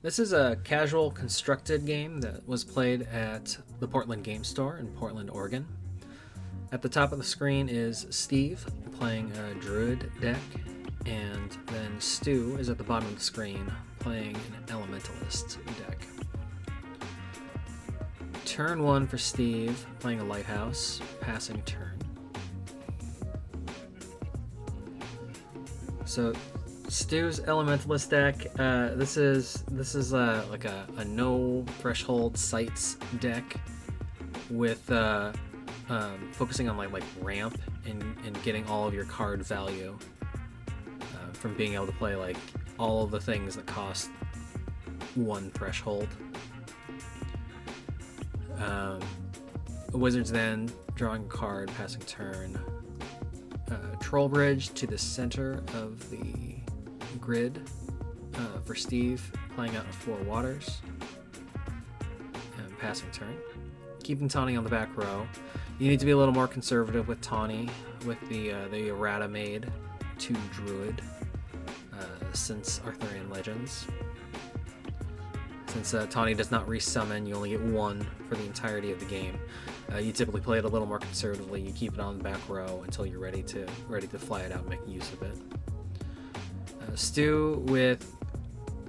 This is a casual constructed game that was played at the Portland Game Store in Portland, Oregon. At the top of the screen is Steve playing a Druid deck, and then Stu is at the bottom of the screen playing an Elementalist deck. Turn 1 for Steve, playing a Lighthouse, passing turn. So Stu's Elementalist deck, this is like a no threshold sights deck with focusing on like ramp and getting all of your card value from being able to play like all of the things that cost 1 threshold. Wizards then drawing a card, passing turn. Troll Bridge to the center of the grid for Steve, playing out of 4 waters and passing turn. Keeping Tawny on the back row. You need to be a little more conservative with Tawny with the errata made to Druid since Arthurian Legends. Since Tawny does not resummon, you only get 1 for the entirety of the game. You typically play it a little more conservatively. You keep it on the back row until you're ready to fly it out and make use of it. Stu with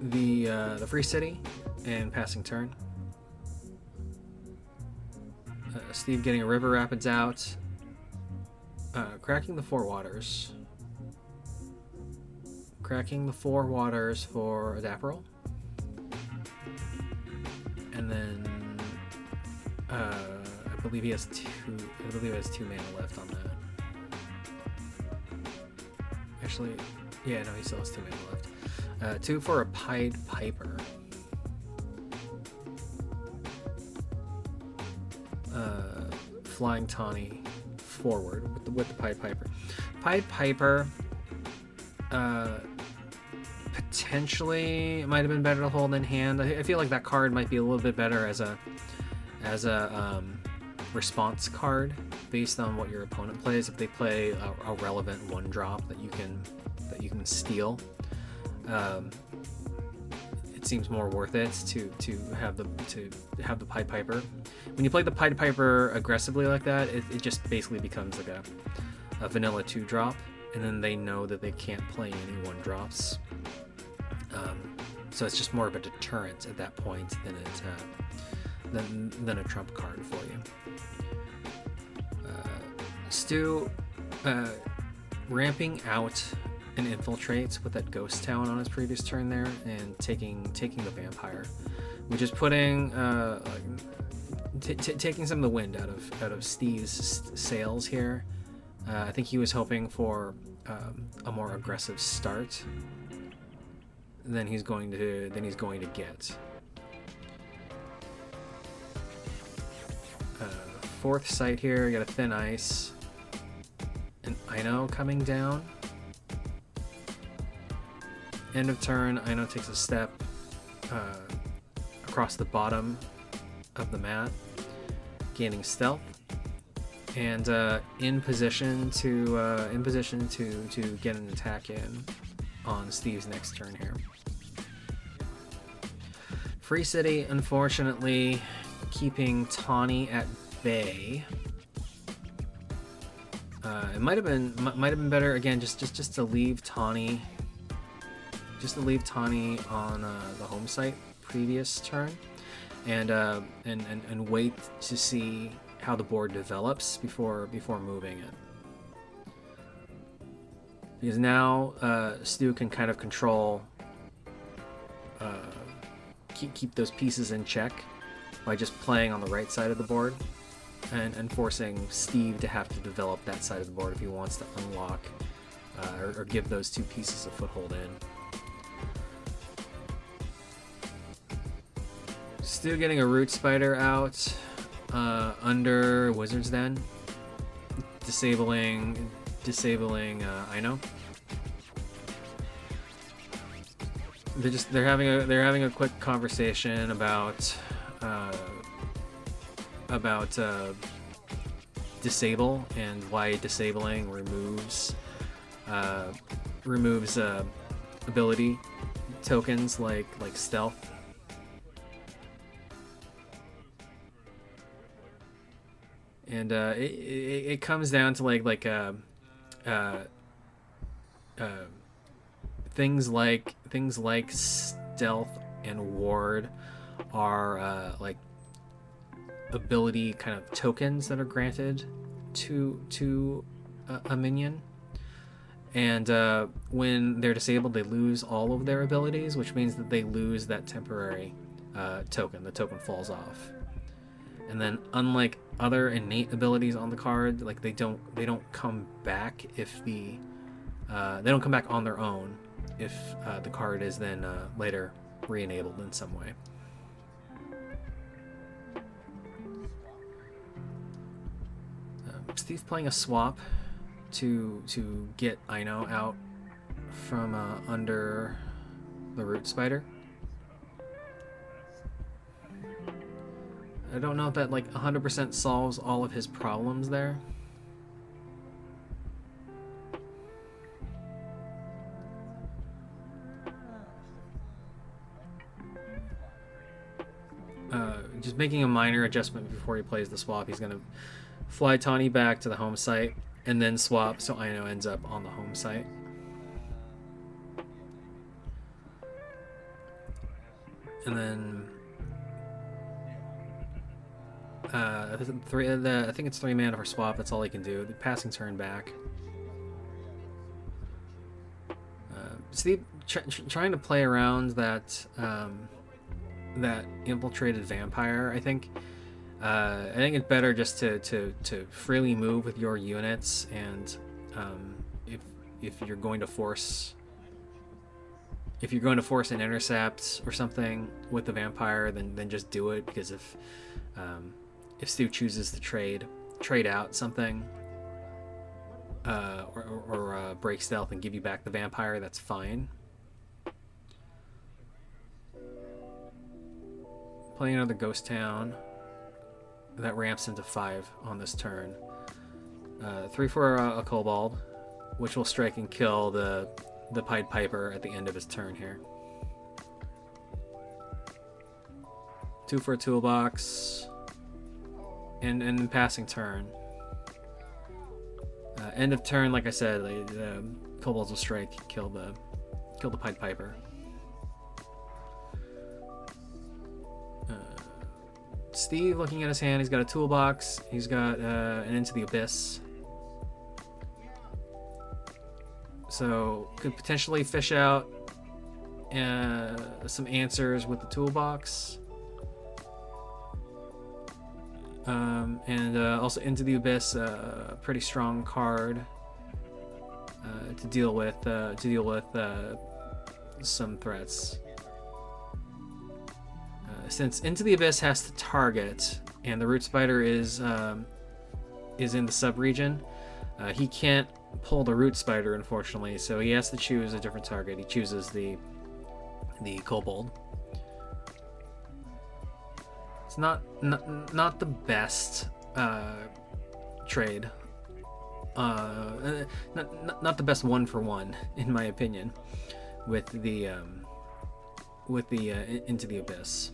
the Free City and passing turn. Steve getting a River Rapids out. Cracking the 4 waters. Cracking the 4 waters for a Dapperel. And then I believe he has 2 mana left on that. Actually, yeah, no, he still has 2 mana left. 2 for a Pied Piper. Flying Tawny forward with the Pied Piper. Pied Piper potentially might have been better to hold in hand. I feel like that card might be a little bit better as a response card based on what your opponent plays. If they play a relevant 1-drop that you can steal, it seems more worth it to have the Pied Piper. When you play the Pied Piper aggressively like that, it just basically becomes like a vanilla 2-drop, and then they know that they can't play any 1-drops. So it's just more of a deterrent at that point than a trump card for you. Stu ramping out and infiltrates with that ghost town on his previous turn there, and taking the vampire, which is putting taking some of the wind out of Steve's sails here. I think he was hoping for a more aggressive start than he's going to get. 4th sight here. You got a Thin Ice, an Ino coming down. End of turn, Ino takes a step across the bottom of the mat, gaining stealth, and in position to get an attack in on Steve's next turn here. Free City, unfortunately, keeping Tawny at bay. It might have been better again just to leave Tawny. Just to leave Tawny on the home site previous turn, and wait to see how the board develops before moving it. Because now Stu can kind of control, keep those pieces in check by just playing on the right side of the board, and forcing Steve to have to develop that side of the board if he wants to unlock or give those 2 pieces a foothold in. Stu getting a Root Spider out under Wizards Den, disabling Ino. They're having a quick conversation about disable and why disabling removes removes ability tokens like stealth. And it comes down to things like stealth and ward are like ability kind of tokens that are granted to a minion. And when they're disabled, they lose all of their abilities, which means that they lose that temporary token. The token falls off. And then, unlike other innate abilities on the card, like they don't come back if they don't come back on their own if the card is then later re-enabled in some way. Steve's playing a swap to get Ino out from under the root spider. I don't know if that 100% solves all of his problems there. Just making a minor adjustment before he plays the swap. He's going to fly Tawny back to the home site and then swap so Ino ends up on the home site. And then I think it's 3 mana for swap. That's all he can do. The passing turn back. Steve trying to play around that that infiltrated vampire. I think it's better just to freely move with your units, and if you're going to force an intercept or something with the vampire, then just do it, because if Stu chooses to trade out something or break stealth and give you back the vampire, that's fine. Playing another ghost town that ramps into 5 on this turn. 3 for a kobold, which will strike and kill the Pied Piper at the end of his turn here. 2 for a toolbox, and passing turn. End of turn, like I said, the kobolds will strike, kill the Pied Piper. Steve, looking at his hand, he's got a toolbox. He's got an Into the Abyss. So could potentially fish out some answers with the toolbox. And also Into the Abyss, a pretty strong card to deal with some threats. Since Into the Abyss has to target, and the root spider is in the sub-region, he can't pull the root spider, unfortunately, so he has to choose a different target. He chooses the kobold. It's not the best trade. Not the best 1-for-1, in my opinion, with the Into the Abyss.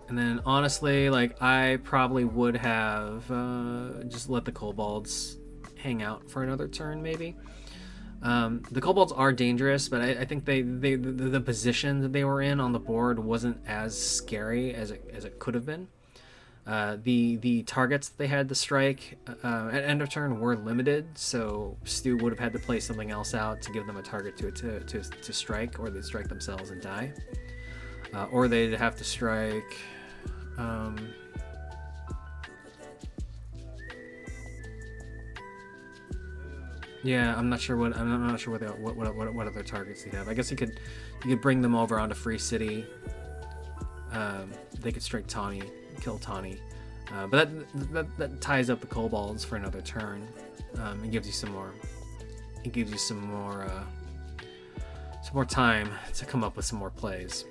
And then, honestly, I probably would have just let the kobolds hang out for another turn, maybe. The kobolds are dangerous, but I think the position that they were in on the board wasn't as scary as it could have been. The targets that they had to strike at end of turn were limited, so Stu would have had to play something else out to give them a target to strike, or they'd strike themselves and die. Or they'd have to strike... yeah, I'm not sure what other targets he'd have. I guess he could bring them over onto Free City. They could strike Tawny, kill Tawny, but that ties up the kobolds for another turn. It gives you some more. It gives you some more time to come up with some more plays.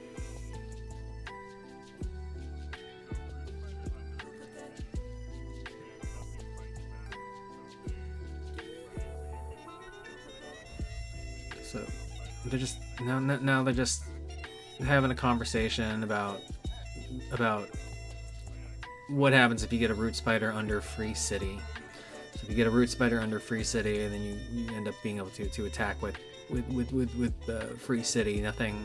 So they're just now they're just having a conversation about what happens if you get a root spider under Free City. So if you get a root spider under Free City, and then you end up being able to attack with Free City, nothing.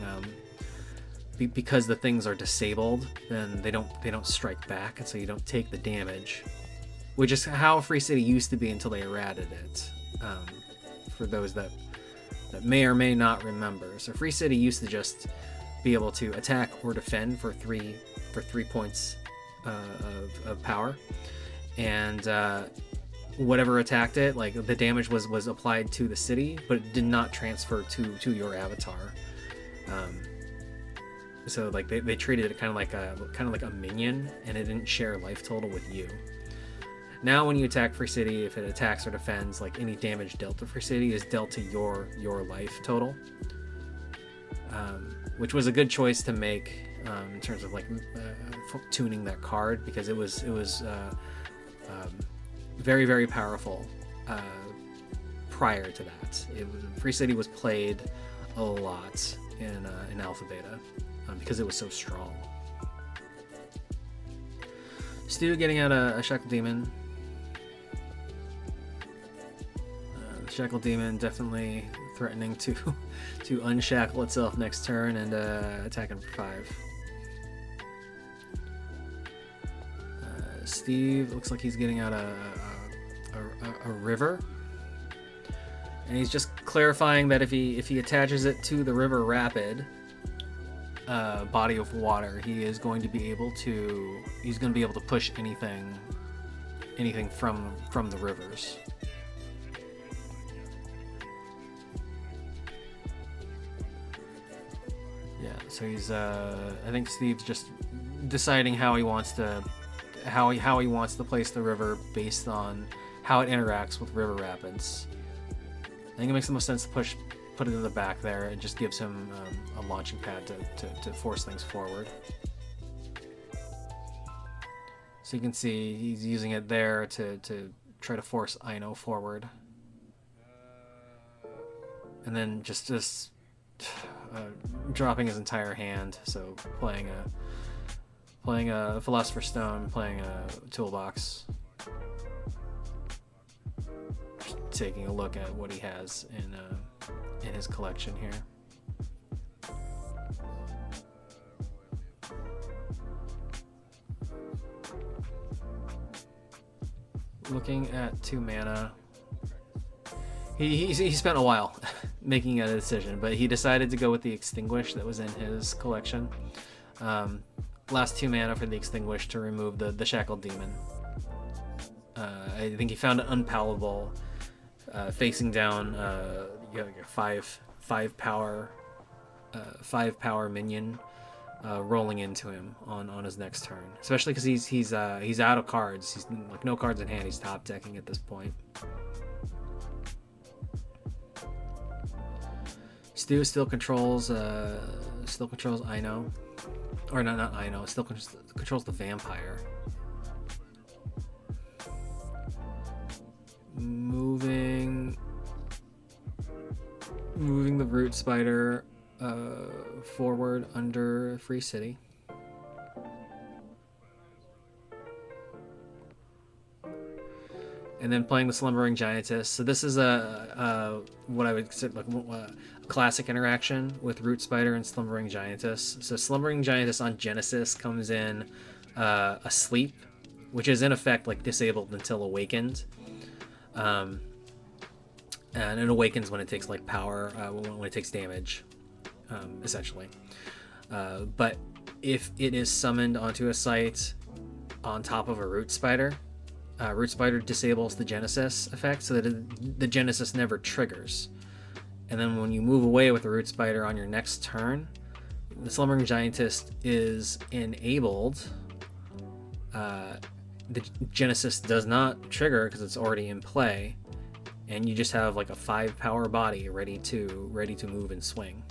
Because the things are disabled, then they don't strike back, and so you don't take the damage, which is how Free City used to be until they errated it. For those that may or may not remember, so Free City used to just be able to attack or defend for 3 points of power, and whatever attacked it, like the damage was applied to the city, but it did not transfer to your avatar. So like they treated it kind of like a minion, and it didn't share life total with you. Now when you attack Free City, if it attacks or defends, like any damage dealt to Free City is dealt to your life total, which was a good choice to make in terms of like tuning that card, because it was very, very powerful prior to that. Free City was played a lot in Alpha Beta because it was so strong. Stu getting out a Shackle Demon. The Shackle Demon definitely threatening to unshackle itself next turn and attacking for 5. Steve looks like he's getting out a river, and he's just clarifying that if he attaches it to the river rapid body of water, he's going to be able to push anything from the rivers. Yeah, so he's I think Steve's just deciding how he wants to place the river based on how it interacts with river rapids. I think it makes the most sense to put it in the back there. It just gives him a launching pad to force things forward. So you can see he's using it there to try to force Aino forward, and then just dropping his entire hand. So playing a Philosopher's Stone, playing a Toolbox, taking a look at what he has in his collection here. Looking at 2 mana, he spent a while making a decision, but he decided to go with the Extinguish that was in his collection. Last 2 mana for the Extinguish to remove the Shackled Demon. I think he found it unpalatable facing down like a 5 power minion rolling into him on his next turn, especially because he's out of cards. He's like no cards in hand. He's top decking at this point. Stu still controls Aino, or not Aino. Still controls the vampire. Moving the root spider forward under Free City. And then playing the Slumbering Giantess. So this is what I would consider like a classic interaction with Root Spider and Slumbering Giantess. So Slumbering Giantess on Genesis comes in asleep, which is in effect like disabled until awakened. And it awakens when it takes like power, when it takes damage, essentially. But if it is summoned onto a site on top of a Root Spider disables the Genesis effect, so that the Genesis never triggers. And then when you move away with the Root Spider on your next turn, the Slumbering Giantess is enabled. The Genesis does not trigger because it's already in play, and you just have like a 5 power body ready to move and swing.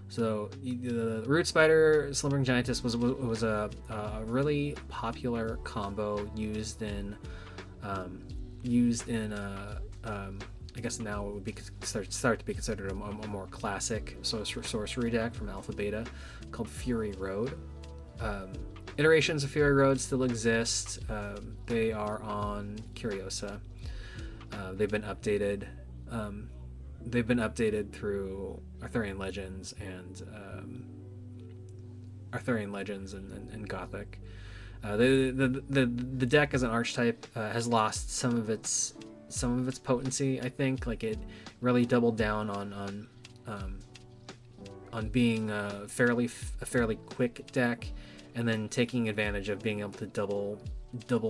So the Root Spider Slumbering Giantess was a really popular combo used in used in I guess now it would be start to be considered a more classic sorcery deck from Alpha Beta called Fury Road. Iterations of Fury Road still exist. They are on Curiosa. They've been updated. Through Arthurian Legends and Gothic. The deck as an archetype has lost some of its potency. I think like it really doubled down on being a fairly quick deck, and then taking advantage of being able to double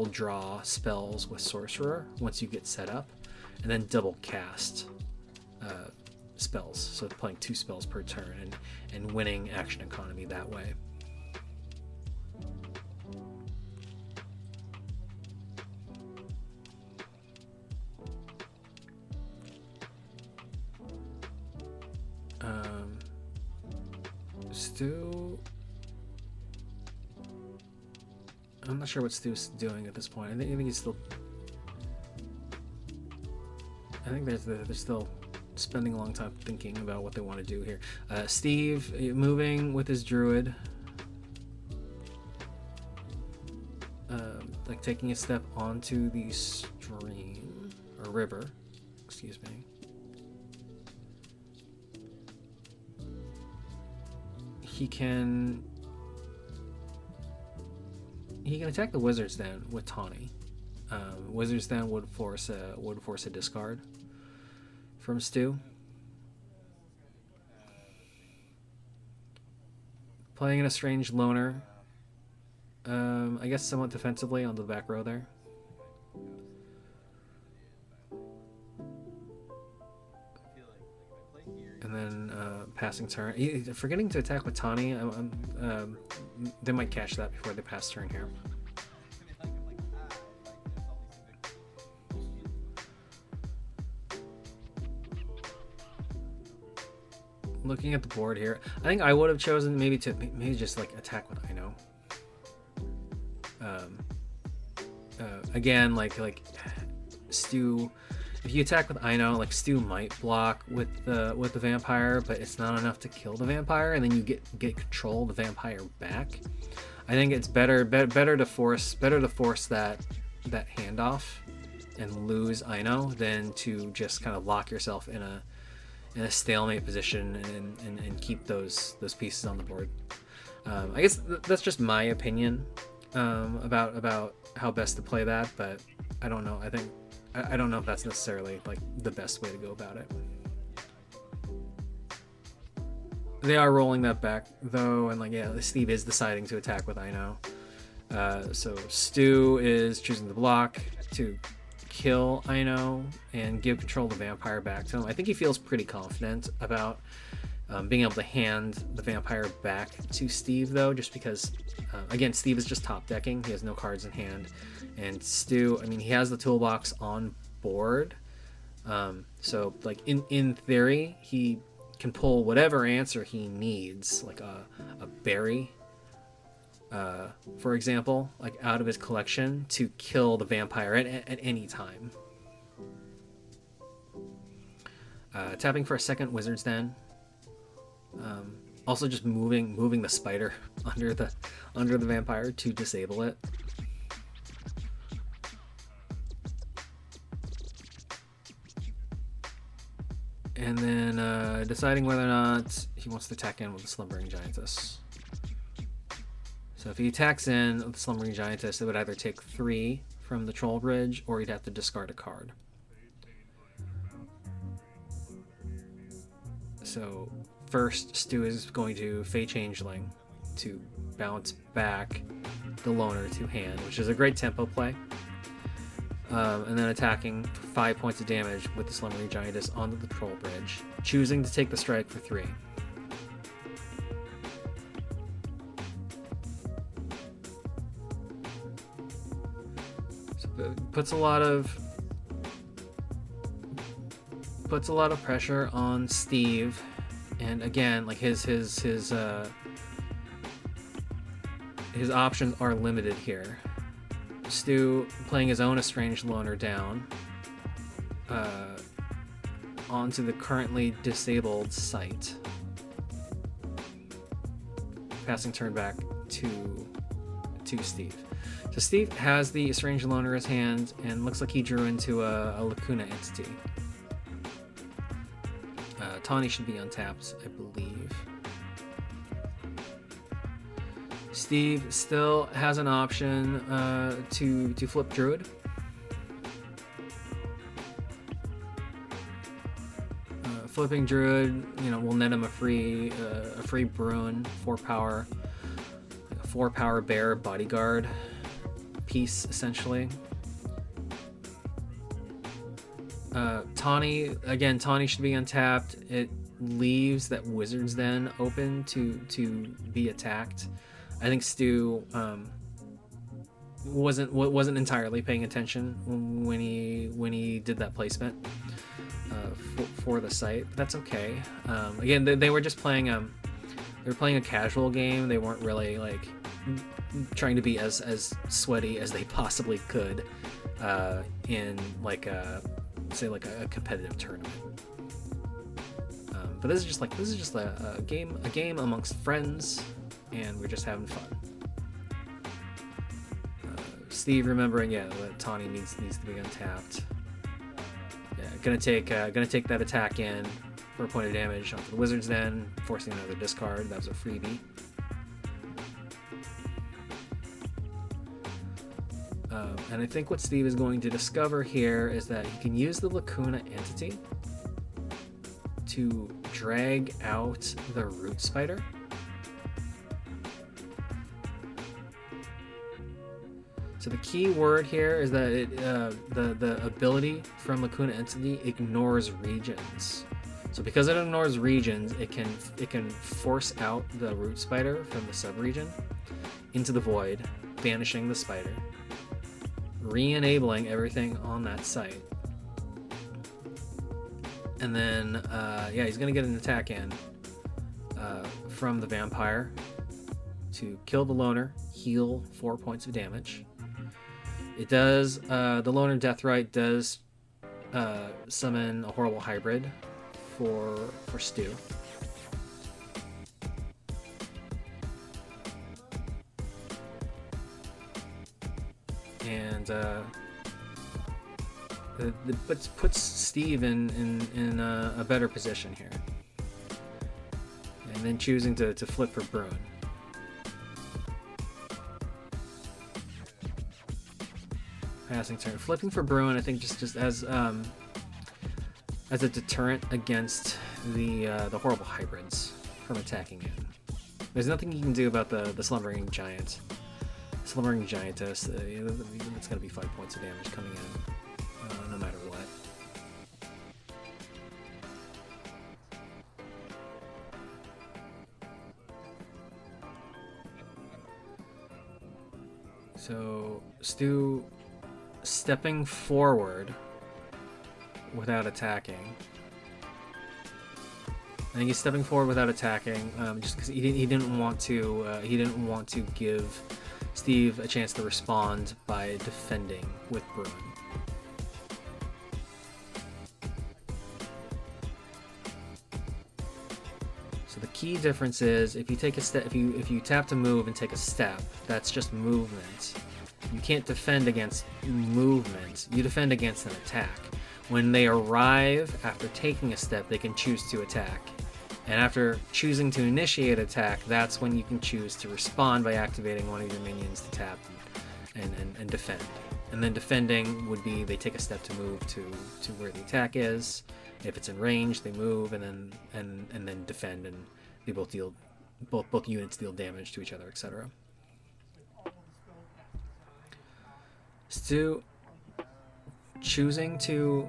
draw spells with Sorcerer once you get set up, and then double cast spells, so playing 2 spells per turn and winning action economy that way. Stu, I'm not sure what Stu's doing at this point. I think he's still. I think they're still spending a long time thinking about what they want to do here. Steve moving with his Druid, like taking a step onto the stream or river. Excuse me. He can attack the Wizard's Den with Tawny. Wizard's Den would force a discard from Stu. Playing in a strange loner. I guess somewhat defensively on the back row there. And then passing turn. Forgetting to attack with Tawny. They might catch that before they pass turn here. Looking at the board here, I think I would have chosen maybe just like attack with Ino. Again, like Stu. If you attack with Ino, like Stu might block with the vampire, but it's not enough to kill the vampire, and then you get control of the vampire back. I think it's better to force that handoff and lose Ino than to just kind of lock yourself in a stalemate position and keep those pieces on the board. I guess that's just my opinion about how best to play that, but I don't know. I don't know if that's necessarily like the best way to go about it. They are rolling that back though, and like Steve is deciding to attack with Ino. So Stu is choosing to block to kill Ino and give control of the vampire back to him. I think he feels pretty confident about being able to hand the vampire back to Steve though, just because again, Steve is just top decking. He has no cards in hand, and Stu, I mean, he has the toolbox on board, so like in theory he can pull whatever answer he needs, like a berry, for example, like out of his collection to kill the vampire at any time. Tapping for a second Wizard's Den. Also just moving the spider under the vampire to disable it. And then deciding whether or not he wants to attack in with the Slumbering Giantess. So if he attacks in with the Slumbering Giantess, it would either take 3 from the Troll Bridge, or he'd have to discard a card. So first, Stu is going to Fey Changeling to bounce back the Loner to hand, which is a great tempo play. And then attacking for 5 points of damage with the Slumbering Giantess onto the Troll Bridge, choosing to take the strike for 3. So it puts a lot of pressure on Steve, and again, like his options are limited here. Stu playing his own Estranged Loner down onto the currently disabled site. Passing turn back to Steve. So Steve has the Estranged Loner in his hand and looks like he drew into a Lacuna entity. Tawny should be untapped, I believe. Steve still has an option to flip Druid. Flipping Druid, will net him a free Bruin, 4 power, like a 4 power bear bodyguard piece essentially. Tawny should be untapped. It leaves that Wizard's Den open to be attacked. I think Stu wasn't entirely paying attention when he did that placement for the site. But that's okay. Again, they were just playing they were playing a casual game. They weren't really like trying to be as sweaty as they possibly could in like a competitive tournament. But this is just a game amongst friends, and we're just having fun. Steve remembering, that Tawny needs to be untapped. Yeah, gonna take that attack in for a point of damage onto the Wizard's Den, forcing another discard. That was a freebie. And I think what Steve is going to discover here is that he can use the Lacuna entity to drag out the Root Spider. So the key word here is that the ability from Lacuna entity ignores regions. So because it ignores regions, it can force out the Root Spider from the subregion into the void, banishing the spider, re-enabling everything on that site. And then, he's going to get an attack in from the vampire to kill the loner, heal 4 points of damage. It does, the loner Deathrite does summon a horrible hybrid for Stu. And puts Steve in a better position here, and then choosing to flip for Bruin. Passing turn, flipping for Bruin. I think just as a deterrent against the horrible hybrids from attacking in. There's nothing you can do about the slumbering giant. Slumbering Giantess, it's going to be 5 points of damage coming in, no matter what. So, Stu stepping forward without attacking. I think he's stepping forward without attacking, just because he didn't want to give Steve a chance to respond by defending with Bruin. So the key difference is if you take a step, if you tap to move and take a step, that's just movement. You can't defend against movement. You defend against an attack. When they arrive after taking a step, they can choose to attack. And after choosing to initiate attack, that's when you can choose to respond by activating one of your minions to tap and defend. And then defending would be they take a step to move to where the attack is. If it's in range, they move and then defend, and they both units deal damage to each other, etc. Stu choosing to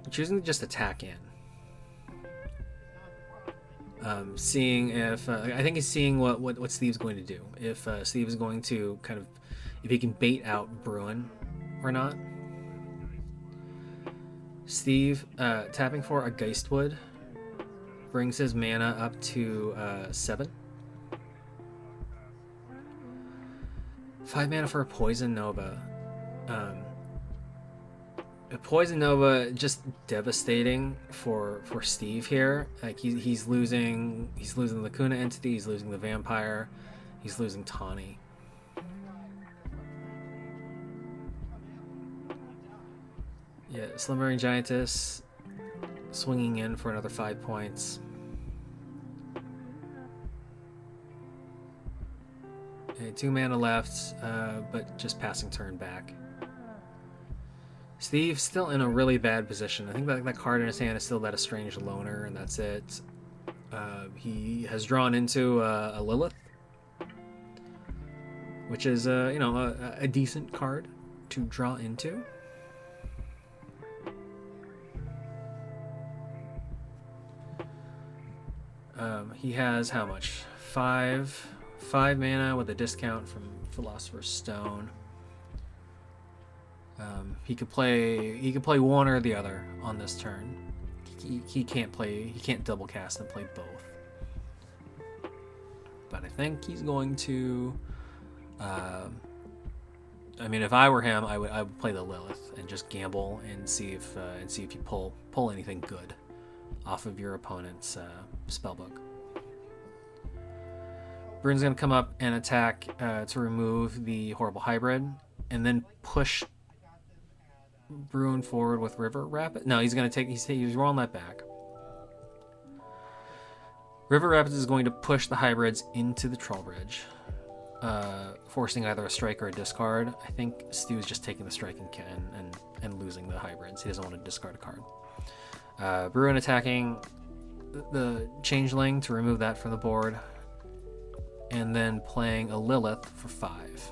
just attack in. Seeing if I think he's seeing what Steve's going to do. If Steve is going to if he can bait out Bruin or not. Steve tapping for a Geistwood brings his mana up to 7. 5 mana for a Poison Nova. A Poison Nova just devastating for Steve here. Like he's losing the Lacuna entity, he's losing the vampire, he's losing Tawny. Yeah, Slumbering Giantess swinging in for another 5 points. Okay, 2 mana left, but just passing turn back. Steve's still in a really bad position. I think that card in his hand is still that Estranged Loner, and that's it. He has drawn into a Lilith, which is a decent card to draw into. He has how much? 5 mana with a discount from Philosopher's Stone. He could play one or the other on this turn. He can't double cast and play both. But I think he's going to. I mean, if I were him, I would play the Lilith and just gamble and see if you pull anything good off of your opponent's spellbook. Brune's gonna come up and attack to remove the Horrible Hybrid, and then push Brune forward with River Rapid. No, he's rolling that back. River Rapids is going to push the hybrids into the Troll Bridge, forcing either a strike or a discard. I think Stu's just taking the strike and losing the hybrids. He doesn't want to discard a card. Bruin attacking the Changeling to remove that from the board, and then playing a Lilith for 5.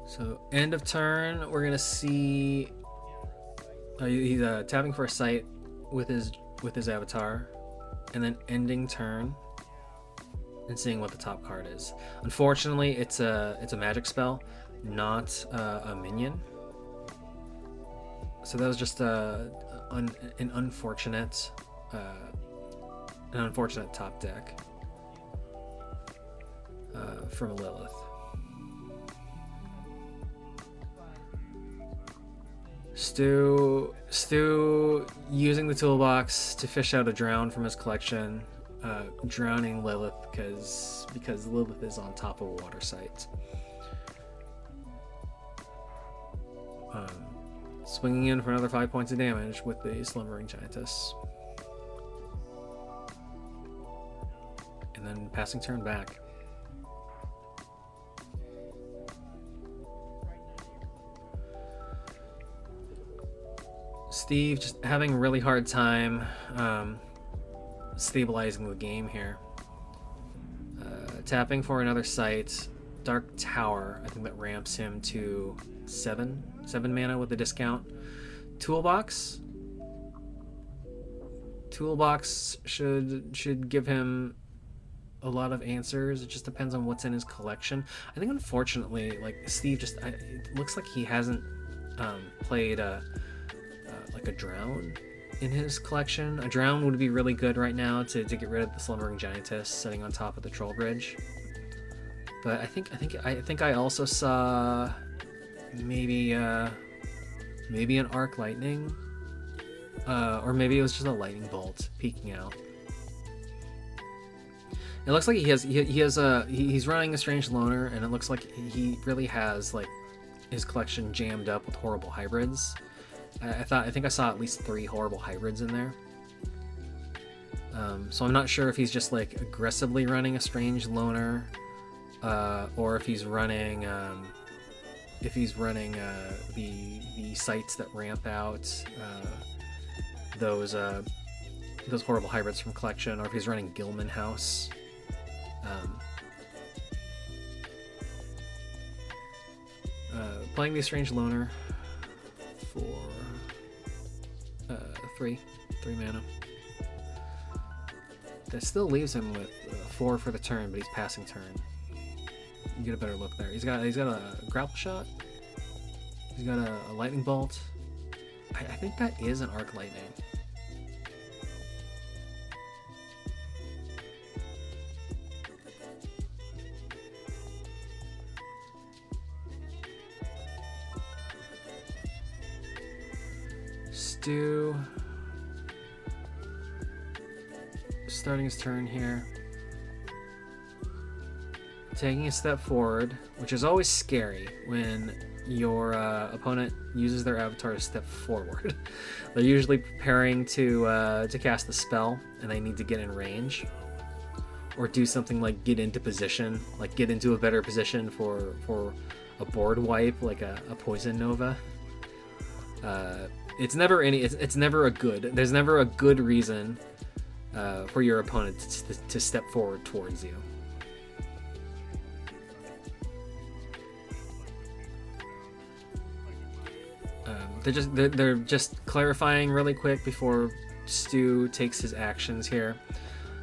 So end of turn, we're gonna see he's tapping for a sight with his avatar, and then ending turn and seeing what the top card is. Unfortunately, it's a magic spell, not a minion. So that was just an unfortunate top deck from Lilith. Stu using the toolbox to fish out a drown from his collection, drowning Lilith because Lilith is on top of a water site. Swinging in for another 5 points of damage with the Slumbering Giantess. And then passing turn back. Steve just having a really hard time stabilizing the game here. Tapping for another site. Dark Tower, I think that ramps him to 7 mana with a discount. Toolbox should give him a lot of answers. It just depends on what's in his collection. I think unfortunately, like Steve it looks like he hasn't played like a Drown in his collection. A Drown would be really good right now to get rid of the Slumbering Giantess sitting on top of the Troll Bridge. But I think I also saw maybe an Arc Lightning, or maybe it was just a Lightning Bolt peeking out. It looks like he's running a Strange Loner, and it looks like he really has like his collection jammed up with horrible hybrids. I think I saw at least 3 horrible hybrids in there. So I'm not sure if he's just like aggressively running a Strange Loner, or if he's running the sites that ramp out those horrible hybrids from collection, or if he's running Gilman House. Playing the Strange Loner for 3 mana. That still leaves him with 4 for the turn, but he's passing turn. You get a better look there. He's got a grapple shot. He's got a lightning bolt. I think that is an Arc Lightning. Stu, starting his turn here, taking a step forward, which is always scary when your opponent uses their avatar to step forward. They're usually preparing to cast the spell, and they need to get in range, or do something like get into position, like get into a better position for a board wipe, like a poison nova. It's never a good. There's never a good reason for your opponent to step forward towards you. They're just clarifying really quick before Stu takes his actions here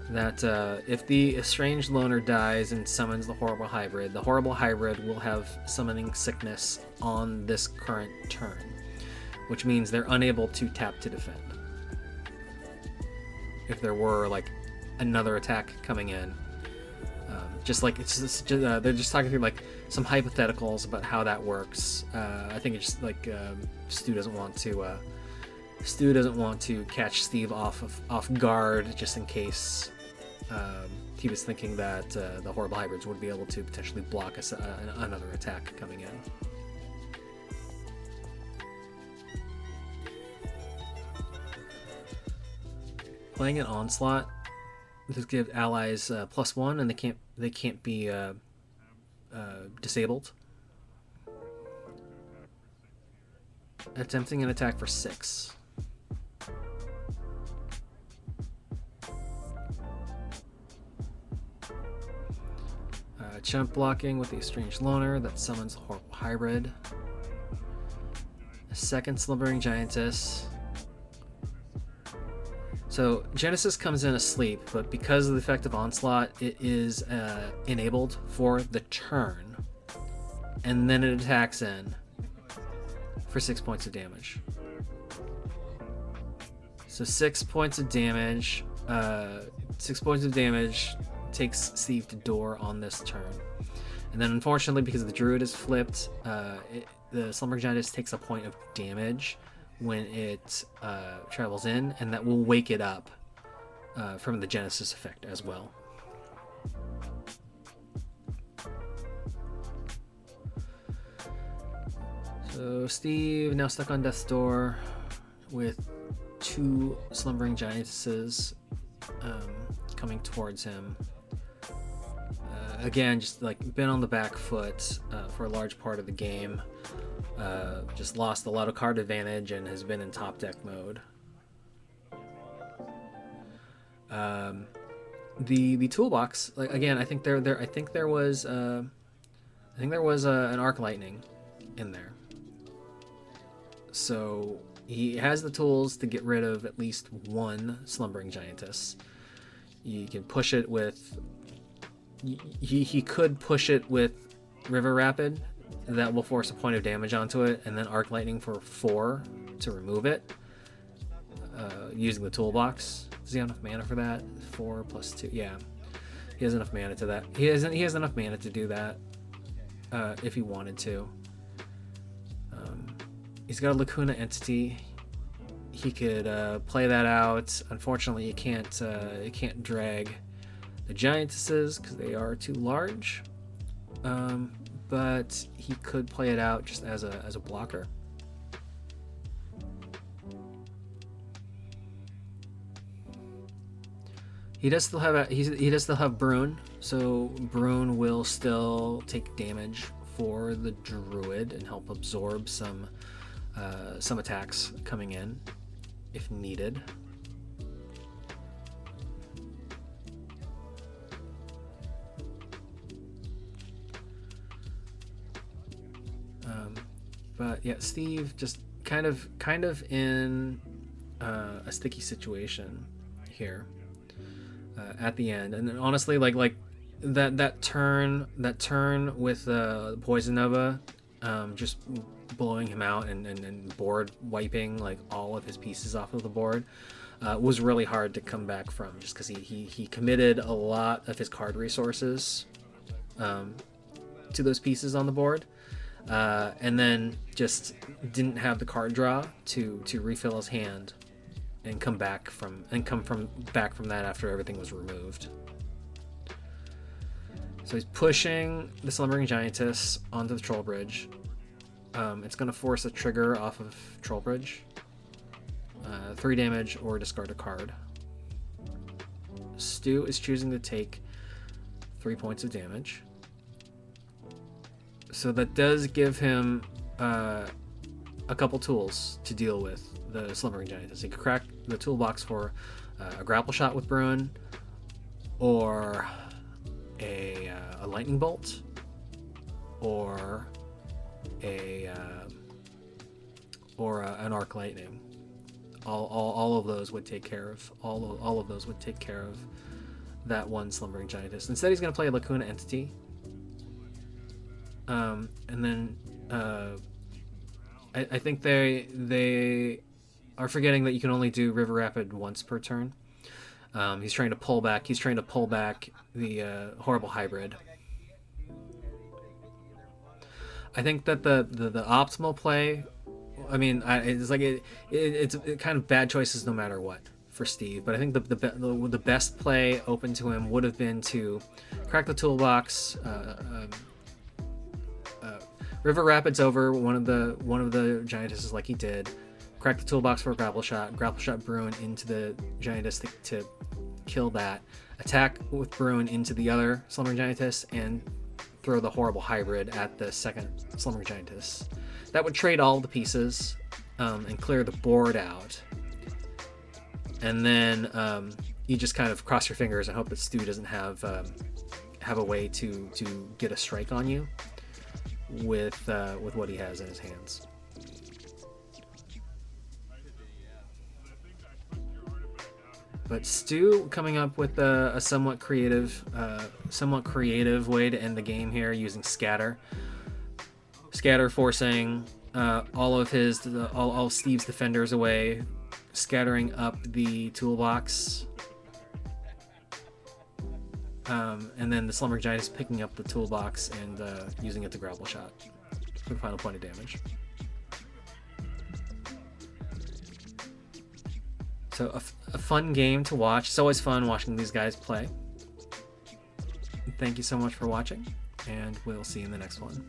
that if the estranged loner dies and summons the horrible hybrid will have summoning sickness on this current turn, which means they're unable to tap to defend. If there were like another attack coming in, they're just talking through like some hypotheticals about how that works. I think it's just like Stu doesn't want to catch Steve off guard, just in case he was thinking that the horrible hybrids would be able to potentially block another attack coming in. Playing an onslaught, this gives allies +1, and they can't be disabled. Attempting an attack for 6. Chump blocking with the estranged loner that summons the horrible hybrid. A second slumbering giantess. So Genesis comes in asleep, but because of the effect of Onslaught, it is enabled for the turn, and then it attacks in for 6 points of damage. So 6 points of damage. 6 points of damage takes Steve to door on this turn, and then unfortunately, because the Druid is flipped, the Slumbering Giantess takes a point of damage when it travels in, and that will wake it up from the Genesis effect as well. So Steve now stuck on death's door with 2 Slumbering Giantesses coming towards him. Again, just like been on the back foot for a large part of the game. Just lost a lot of card advantage and has been in top deck mode. The toolbox, like again, I think there was an Arc Lightning in there. So he has the tools to get rid of at least 1 Slumbering Giantess. You can push it with. He could push it with River Rapid. That will force a point of damage onto it, and then Arc Lightning for 4 to remove it, using the toolbox. Does he have enough mana for that? 4 plus 2. Yeah, he has enough mana to that. He has enough mana to do that if he wanted to. He's got a Lacuna Entity. He could play that out. Unfortunately, it can't drag the Giantesses because they are too large. But he could play it out just as a blocker. He does still have Brune, so Brune will still take damage for the Druid and help absorb some attacks coming in if needed. But yeah, Steve just kind of in a sticky situation here at the end, and then honestly, like that turn with Poison Nova, just blowing him out and board wiping like all of his pieces off of the board was really hard to come back from, just because he committed a lot of his card resources to those pieces on the board. and then just didn't have the card draw to refill his hand and come back from that after everything was removed. So he's pushing the Slumbering Giantess onto the Troll Bridge. It's going to force a trigger off of Troll Bridge. 3 damage or discard a card. Stu is choosing to take 3 points of damage. So that does give him a couple tools to deal with the Slumbering Giantess. He could crack the toolbox for a grapple shot with Bruin, or a lightning bolt, or an arc lightning. All of those would take care of all of those would take care of that one Slumbering Giantess. Instead, he's going to play a Lacuna Entity, and then I think they are forgetting that you can only do River Rapid once per turn. He's trying to pull back the Horrible Hybrid. I think that the optimal play, I mean, it's kind of bad choices no matter what for Steve. But I think the best play open to him would have been to crack the toolbox, River Rapids over one of the Giantesses like he did, crack the toolbox for a grapple shot Bruin into the Giantess to kill that, attack with Bruin into the other Slumbering Giantess, and throw the Horrible Hybrid at the second Slumbering Giantess. That would trade all the pieces and clear the board out. And then you just kind of cross your fingers and hope that Stu doesn't have a way to get a strike on you with what he has in his hands. But Stu coming up with a somewhat creative way to end the game here, using Scatter forcing all of Steve's defenders away, scattering up the toolbox, and then the Slumbering Giant is picking up the toolbox and using it to grapple shot for the final point of damage. So a fun game to watch. It's always fun watching these guys play. Thank you so much for watching, and we'll see you in the next one.